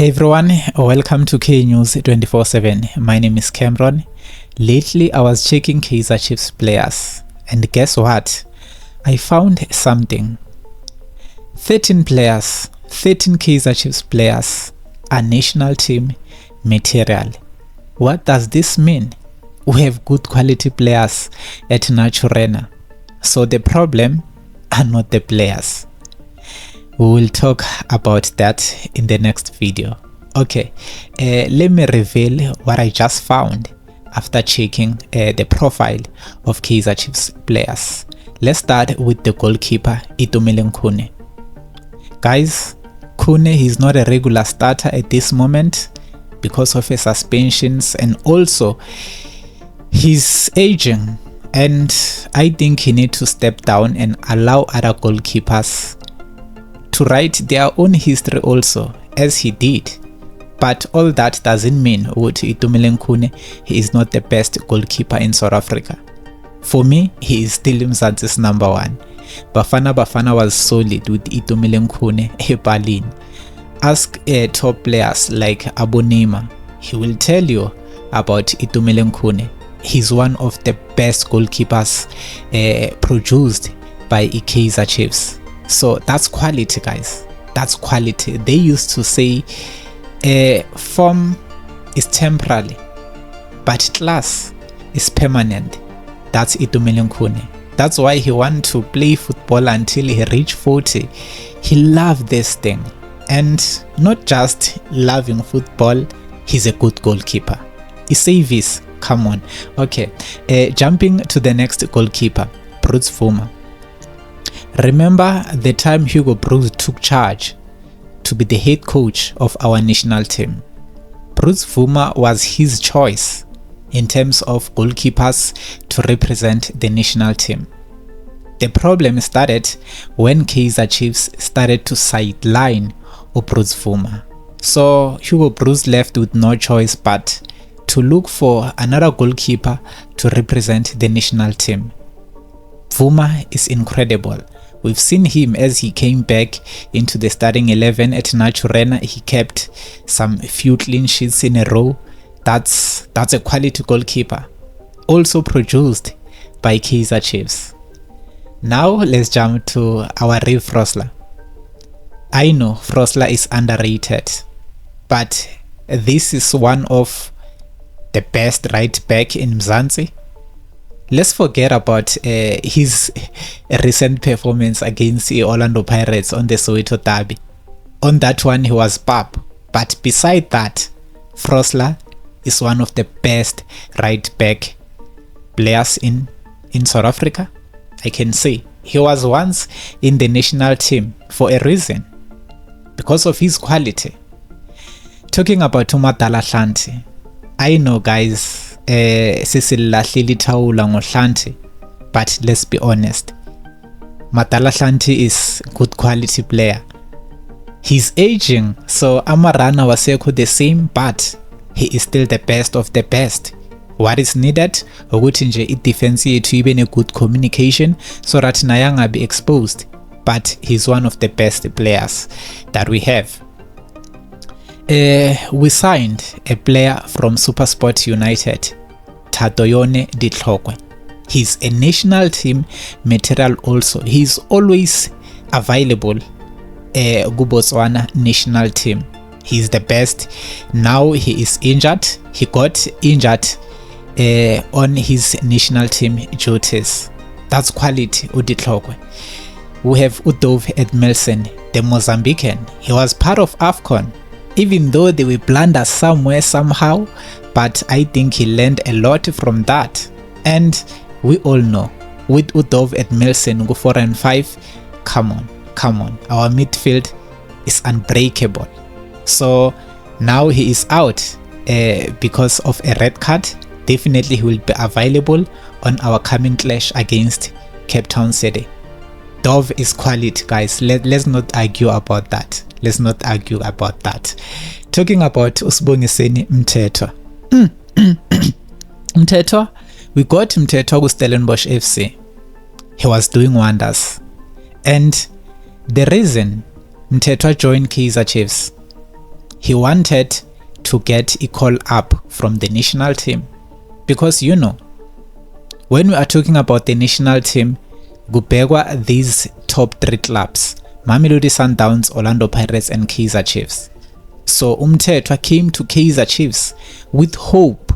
Hey everyone, welcome to K News 24/7. My name is Cameron. Lately I was checking KAIZER Chiefs players and guess what? I found something. 13 players, 13 KAIZER Chiefs players are national team material. What does this mean? We have good quality players at Naturena. So the problem are not the players. We will talk about that in the next video. Okay, let me reveal what I just found after checking the profile of KAIZER Chiefs players. Let's start with the goalkeeper, Itumeleng Khune. Guys, Khune, he's not a regular starter at this moment because of his suspensions and also he's aging, and I think he needs to step down and allow other goalkeepers to write their own history also, as he did. But all that doesn't mean Itumeleng Khune, he is not the best goalkeeper in South Africa. For me, he is still Mzansi's number one. Bafana was solid with Itumeleng Khune Berlin. Ask top players like Abonema, he will tell you about Itumeleng Khune. He's one of the best goalkeepers produced by KAIZER Chiefs. So that's quality, guys. That's quality. They used to say form is temporary, but class is permanent. That's Itumeleng Khune. That's why he wanted to play football until he reached 40. He loved this thing, and not just loving football, he's a good goalkeeper. Isavis, come on. Okay, jumping to the next goalkeeper, Bruce Vuma. Remember the time Hugo Broos took charge to be the head coach of our national team? Bruce Vuma was his choice in terms of goalkeepers to represent the national team. The problem started when KAIZER Chiefs started to sideline Bruce Vuma. So Hugo Broos left with no choice but to look for another goalkeeper to represent the national team. Vuma is incredible. We've seen him as he came back into the starting 11 at Naturena. He kept some few clean sheets in a row. That's a quality goalkeeper, also produced by KAIZER Chiefs. Now let's jump to our Reeve Frosler. I know Frosler is underrated, but this is one of the best right back in Mzansi. Let's forget about his recent performance against the Orlando Pirates on the Soweto Derby. On that one, he was pap. But beside that, Frosler is one of the best right back players in South Africa. I can say he was once in the national team for a reason, because of his quality. Talking about Umadala Hlanti, I know, guys, sesilahlile ithawula ngoHlanti, but let's be honest, Madala Hlanti is good quality player. He's aging, so Amarana wasekho the same, but he is still the best of the best. What is needed ukuthi nje i-defense yethu ibe ne good communication so that naye angabi exposed, but he's one of the best players that we have. We signed a player from SuperSport United, Tadoyone Ditlhokwe. He's a national team material also. He's always available Botswana national team. He's the best. Now he is injured. He got injured on his national team duties. That's quality, Uditlhokwe. We have Udove Edmelson, the Mozambican. He was part of AFCON. Even though they were blunders somewhere somehow, but I think he learned a lot from that. And we all know, with Udove at Melson go 4 and 5, come on, our midfield is unbreakable. So now he is out because of a red card. Definitely he will be available on our coming clash against Cape Town City. Dove is quality, guys. Let's not argue about that. Let's not argue about that. Talking about Usibongiseni Mthethwa. Mthethwa, we got Mthethwa with Stellenbosch FC. He was doing wonders. And the reason Mthethwa joined KAIZER Chiefs, he wanted to get a call up from the national team, because you know, when we are talking about the national team, kubhekwa these top 3 clubs: Mamelodi Sundowns, Orlando Pirates and KAIZER Chiefs. So Umthethwa came to KAIZER Chiefs with hope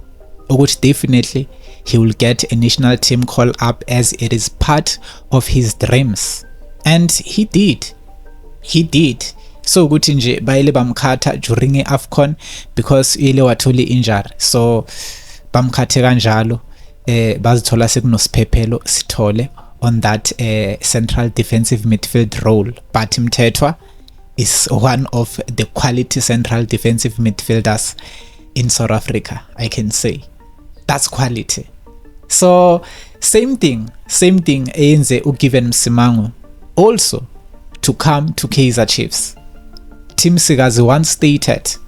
ukuthi definitely he will get a national team call up, as it is part of his dreams, and he did. So ukuthi nje bayile bamkhatha during iAFCON because ile watholi injury, so bamkhathe kanjalo bazithola sekunosiphephelo sithole on that central defensive midfield role. But Mthethwa is one of the quality central defensive midfielders in South Africa, I can say. That's quality. So same thing eyenze uGiven Msimango also to come to KAIZER Chiefs. Team Sikazi once stated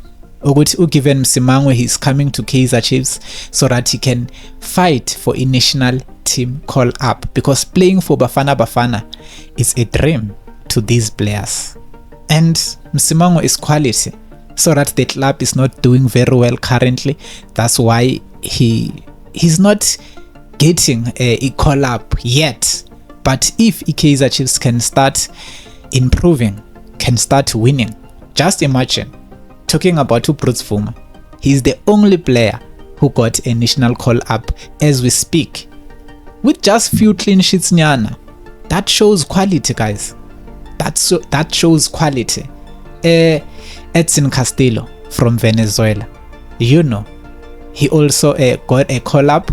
ukuthi uGiven Msimango is coming to KAIZER Chiefs so that he can fight for a national team call up, because playing for Bafana is a dream to these players. And Msimango is quality, so that the club is not doing very well currently. That's why he's not getting a call up yet. But if KAIZER Chiefs can start improving, can start winning, just imagine, talking about Bruce Vuma, he's the only player who got a national call up as we speak, with just few clean sheets nyana. That shows quality, guys. That shows quality. Edson Castillo from Venezuela, you know, he also got a call up.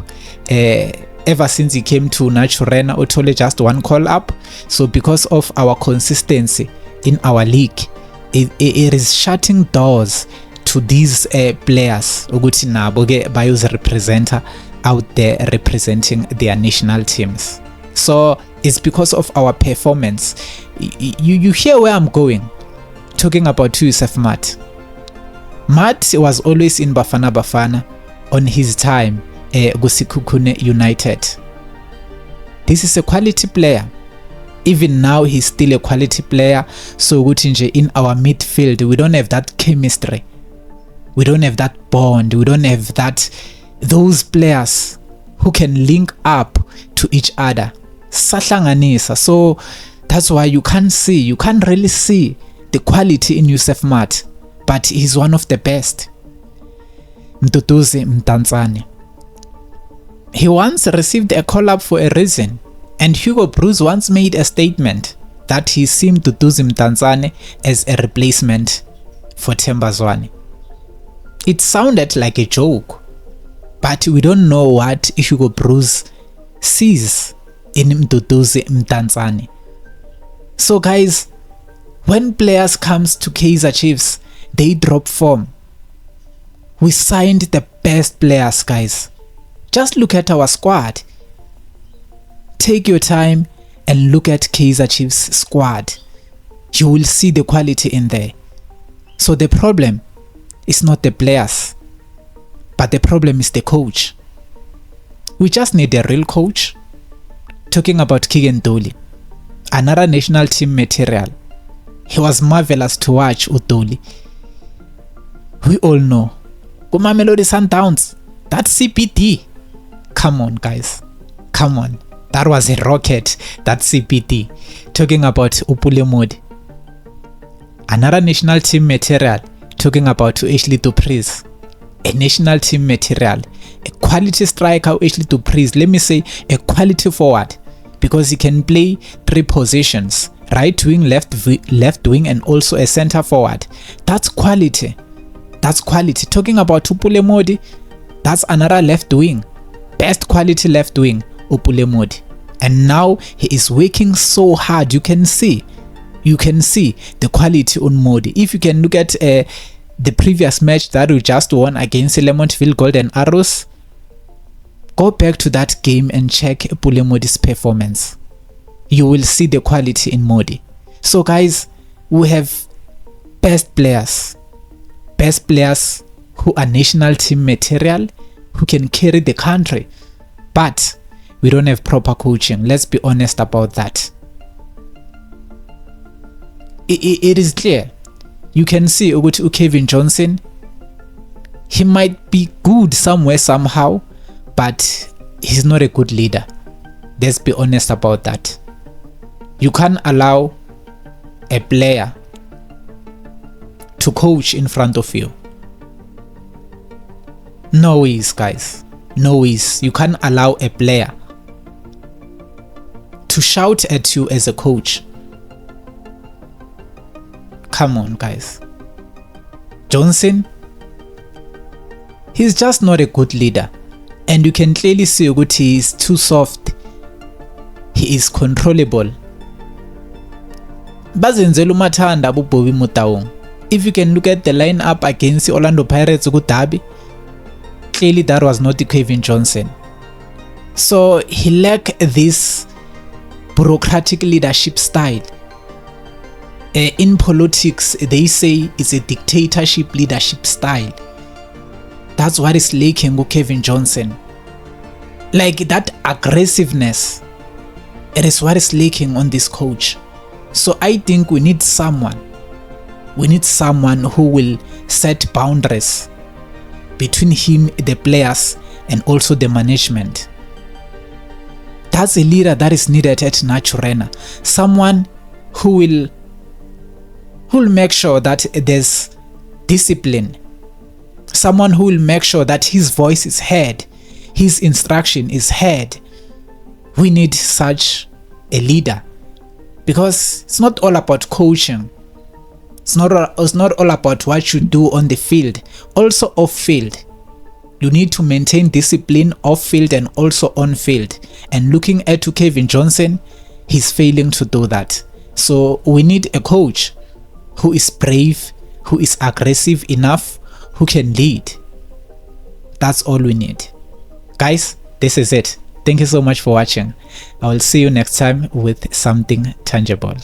Ever since he came to Naturena, Otole just 1 call up. So because of our consistency in our league, it is shutting doors to these players ukuthi nabo ke bayuze representer out there representing their national teams. So it's because of our performance. You hear where I'm going, talking about Yusuf Matt. Matt was always in Bafana on his time Gusikukune United. This is a quality player. Even now he's still a quality player. So ukuthi in our midfield we don't have that chemistry, we don't have that bond, we don't have those players who can link up to each other, sahlanganisa. So that's why you can't really see the quality in Yusuf Matt, but he's one of the best. Mduduzi Mdantsane, he once received a call up for a reason, and Hugo Broos once made a statement that he seen Mduduzi Mdantsane as a replacement for Themba Zwane. It sounded like a joke, but we don't know what Hugo Broos sees in Mduduzi Mdantsane. So guys, when players comes to KAIZER Chiefs, they drop form. We signed the best players, guys. Just look at our squad. Take your time and look at KAIZER Chiefs squad. You will see the quality in there. So the problem is not the players, but the problem is the coach. We just need a real coach. Talking about Keegan Dolly, another national team material. He was marvelous to watch, Udoli. We all know Mamelodi Sundowns, that CPD. Come on, guys. Come on. That was a rocket, that CPD. Talking about Upulemodi, another national team material. Talking about Ashley Dupreez, a national team material. A quality striker, Ashley Dupreez. Let me say a quality forward, because he can play 3 positions: right wing, left wing, and also a center forward. That's quality. That's quality. Talking about Upulemodi, that's another left wing. Best quality left wing, Upulemodi. And now he is working so hard. You can see the quality on Modi. If you can look at the previous match that we just won against Lemontville Golden Arrows, go back to that game and check Upulemodi's performance. You will see the quality in Modi. So guys, we have best players who are national team material, who can carry the country, but we don't have proper coaching. Let's be honest about that. It is clear You can see ukuthi Kevin Johnson, he might be good somewhere somehow, but he's not a good leader. Let's be honest about that. You can't allow a player to coach in front of you. No ways, guys. No ways. You can't allow a player to shout at you as a coach. Come on, guys. Johnson, he's just not a good leader, and you can clearly see that he is too soft. He is controllable. Bazenzela umathanda Bobby Motaung. If you can look at the lineup against the Orlando Pirates derby, clearly that was not Kevin Johnson. So he lacked this bureaucratic leadership style. In politics, they say it's a dictatorship leadership style. That's what is lacking with Kevin Johnson. Like that aggressiveness, it is what is lacking on this coach. So I think we need someone. We need someone who will set boundaries between him, the players, and also the management. That's a leader that is needed at Naturena. Someone who will make sure that there's discipline. Someone who will make sure that his voice is heard, his instruction is heard. We need such a leader, because it's not all about coaching. It's not all about what you do on the field. Also off field, you need to maintain discipline off field and also on field. And looking at Kevin Johnson, he's failing to do that. So we need a coach who is brave, who is aggressive enough, who can lead. That's all we need. Guys, this is it. Thank you so much for watching. I will see you next time with something tangible.